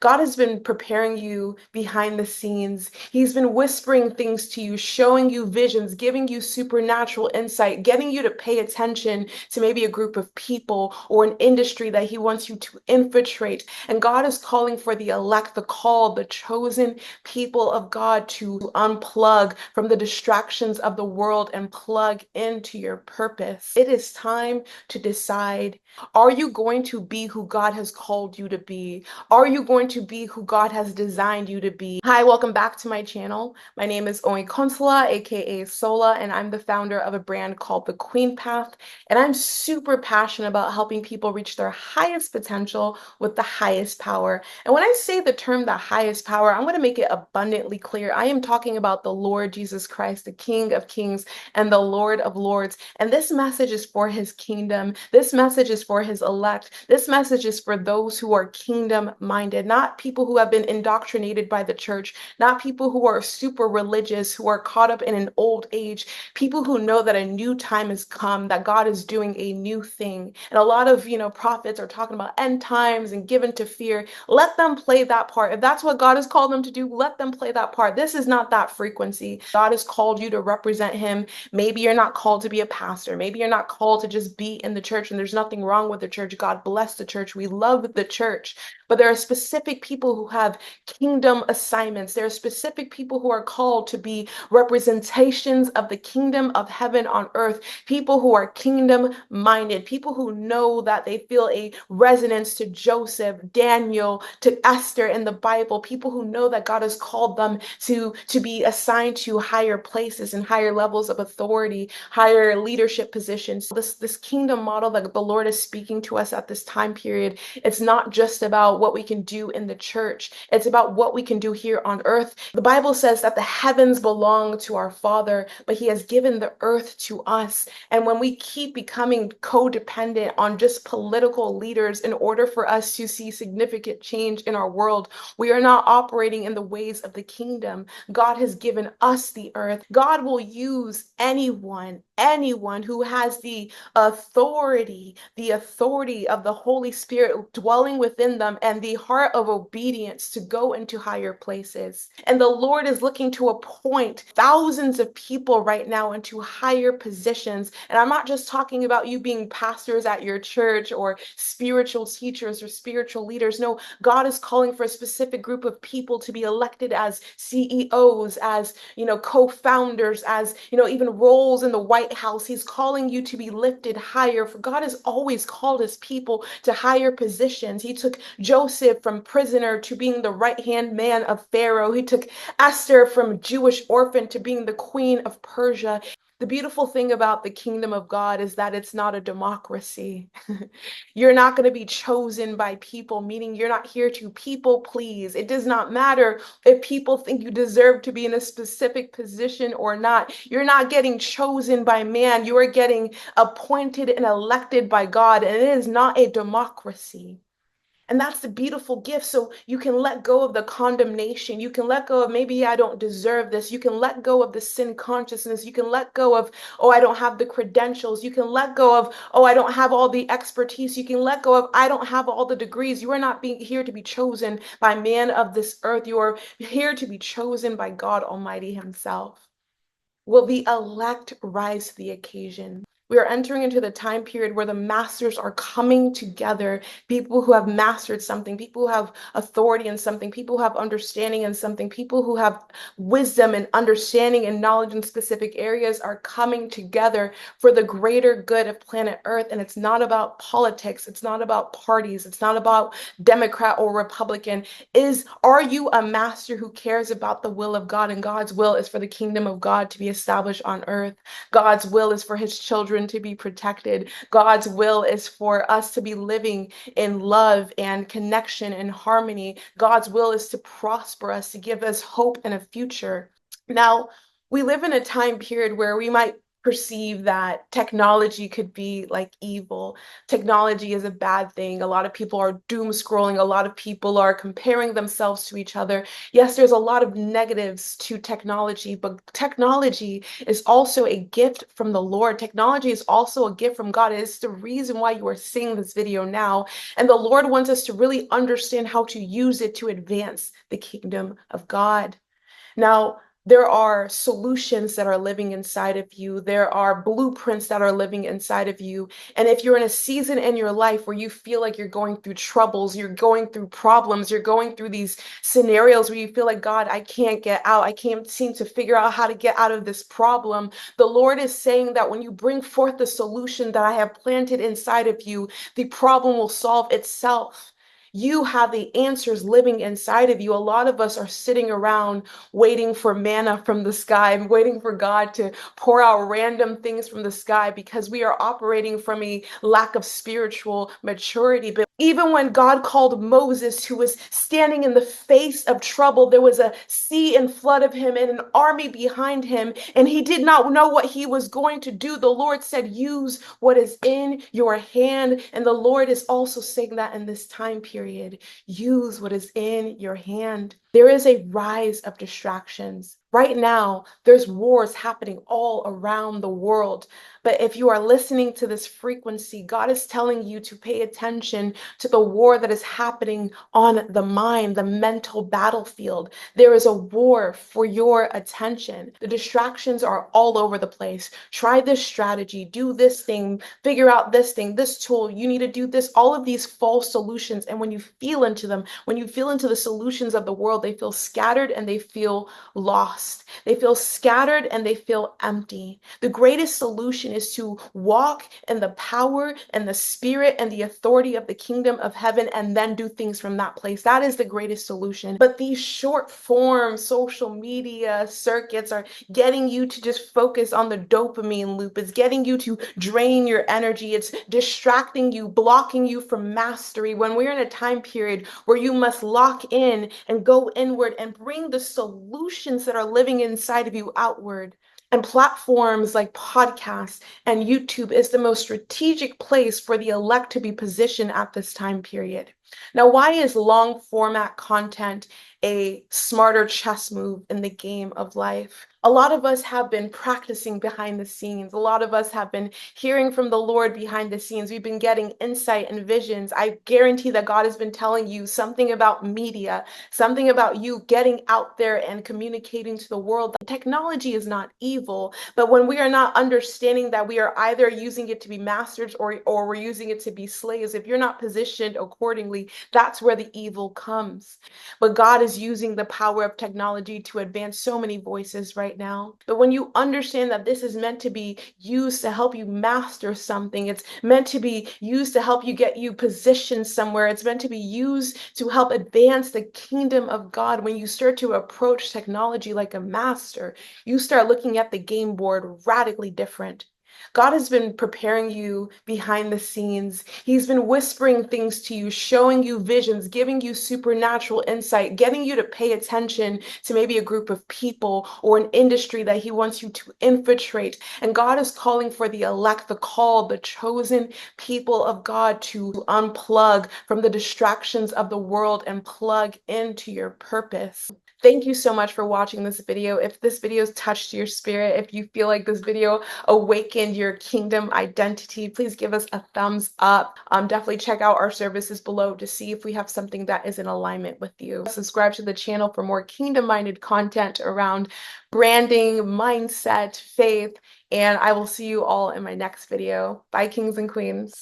God has been preparing you behind the scenes. He's been whispering things to you, showing you visions, giving you supernatural insight, getting you to pay attention to maybe a group of people or an industry that He wants you to infiltrate. And God is calling for the elect, the called, the chosen people of God to unplug from the distractions of the world and plug into your purpose. It is time to decide, are you going to be who God has called you to be? Are you going to be who God has designed you to be? Hi, welcome back to my channel. My name is Consola, aka Sola, and I'm the founder of a brand called The Queen Path. And I'm super passionate about helping people reach their highest potential with the highest power. And when I say the term the highest power, I'm going to make it abundantly clear. I am talking about the Lord Jesus Christ, the King of Kings and the Lord of Lords. And this message is for His kingdom. This message is for His elect. This message is for those who are kingdom minded, not people who have been indoctrinated by the church, not people who are super religious, who are caught up in an old age, people who know that a new time has come, that God is doing a new thing. And a lot of, prophets are talking about end times and given to fear. Let them play that part. If that's what God has called them to do, let them play that part. This is not that frequency. God has called you to represent Him. Maybe you're not called to be a pastor. Maybe you're not called to just be in the church, and there's nothing wrong with the church. God bless the church. We love the church. But there are specific people who have kingdom assignments. There are specific people who are called to be representations of the kingdom of heaven on earth, people who are kingdom minded, people who know that they feel a resonance to Joseph, Daniel, to Esther in the Bible, people who know that God has called them to be assigned to higher places and higher levels of authority, higher leadership positions. This kingdom model that the Lord is speaking to us at this time period, it's not just about what we can do in the church. It's about what we can do here on earth. The Bible says that the heavens belong to our Father, but He has given the earth to us. And when we keep becoming codependent on just political leaders in order for us to see significant change in our world, we are not operating in the ways of the kingdom. God has given us the earth. God will use anyone who has the authority of the Holy Spirit dwelling within them and the heart of obedience to go into higher places. And the Lord is looking to appoint thousands of people right now into higher positions. And I'm not just talking about you being pastors at your church or spiritual teachers or spiritual leaders. No, God is calling for a specific group of people to be elected as CEOs, as, co-founders, as, even roles in the White House. He's calling you to be lifted higher. For God has always called His people to higher positions. He took Joseph from prisoner to being the right-hand man of Pharaoh. He took Esther from Jewish orphan to being the queen of Persia. The beautiful thing about the kingdom of God is that it's not a democracy. You're not going to be chosen by people, meaning you're not here to people please. It does not matter if people think you deserve to be in a specific position or not. You're not getting chosen by man. You are getting appointed and elected by God, and it is not a democracy. And that's the beautiful gift. So you can let go of the condemnation. You can let go of, maybe I don't deserve this. You can let go of the sin consciousness. You can let go of, oh, I don't have the credentials. You can let go of, oh, I don't have all the expertise. You can let go of, I don't have all the degrees. You are not being here to be chosen by man of this earth. You are here to be chosen by God Almighty Himself. Will the elect rise to the occasion? We are entering into the time period where the masters are coming together, people who have mastered something, people who have authority in something, people who have understanding in something, people who have wisdom and understanding and knowledge in specific areas are coming together for the greater good of planet Earth. And it's not about politics. It's not about parties. It's not about Democrat or Republican. Are you a master who cares about the will of God? And God's will is for the kingdom of God to be established on earth. God's will is for His children to be protected. God's will is for us to be living in love and connection and harmony. God's will is to prosper us, to give us hope and a future. Now, we live in a time period where we might perceive that technology could be like evil. Technology is a bad thing. A lot of people are doom scrolling. A lot of people are comparing themselves to each other. Yes, there's a lot of negatives to technology, but technology is also a gift from the Lord. Technology is also a gift from God. It is the reason why you are seeing this video now. And the Lord wants us to really understand how to use it to advance the kingdom of God. Now, there are solutions that are living inside of you. There are blueprints that are living inside of you. And if you're in a season in your life where you feel like you're going through troubles, you're going through problems, you're going through these scenarios where you feel like, God, I can't get out. I can't seem to figure out how to get out of this problem. The Lord is saying that when you bring forth the solution that I have planted inside of you, the problem will solve itself. You have the answers living inside of you. A lot of us are sitting around waiting for manna from the sky and waiting for God to pour out random things from the sky because we are operating from a lack of spiritual maturity. But even when God called Moses, who was standing in the face of trouble, there was a sea in flood of him and an army behind him, and he did not know what he was going to do. The Lord said, use what is in your hand. And the Lord is also saying that in this time period, use what is in your hand. There is a rise of distractions. Right now, there's wars happening all around the world. But if you are listening to this frequency, God is telling you to pay attention to the war that is happening on the mind, the mental battlefield. There is a war for your attention. The distractions are all over the place. Try this strategy, do this thing, figure out this thing, this tool, you need to do this, all of these false solutions. And when you feel into them, when you feel into the solutions of the world, they feel scattered and they feel lost. They feel scattered and they feel empty. The greatest solution is to walk in the power and the spirit and the authority of the kingdom of heaven and then do things from that place. That is the greatest solution. But these short form social media circuits are getting you to just focus on the dopamine loop. It's getting you to drain your energy. It's distracting you, blocking you from mastery. When we're in a time period where you must lock in and go inward and bring the solutions that are living inside of you outward. And platforms like podcasts and YouTube is the most strategic place for the elect to be positioned at this time period. Now, why is long format content a smarter chess move in the game of life? A lot of us have been practicing behind the scenes. A lot of us have been hearing from the Lord behind the scenes. We've been getting insight and visions. I guarantee that God has been telling you something about media, something about you getting out there and communicating to the world. Technology is not evil, but when we are not understanding that we are either using it to be masters or we're using it to be slaves, if you're not positioned accordingly, that's where the evil comes. But God is using the power of technology to advance so many voices right now. But when you understand that this is meant to be used to help you master something, it's meant to be used to help you get you positioned somewhere, it's meant to be used to help advance the kingdom of God. When you start to approach technology like a master, you start looking at the game board radically different. God has been preparing you behind the scenes. He's been whispering things to you, showing you visions, giving you supernatural insight, getting you to pay attention to maybe a group of people or an industry that he wants you to infiltrate. And God is calling for the elect, the called, the chosen people of God to unplug from the distractions of the world and plug into your purpose. Thank you so much for watching this video. If this video has touched your spirit, if you feel like this video awakened your kingdom identity, please give us a thumbs up. Definitely check out our services below to see if we have something that is in alignment with you. Subscribe to the channel for more kingdom-minded content around branding, mindset, faith, and I will see you all in my next video. Bye, kings and queens.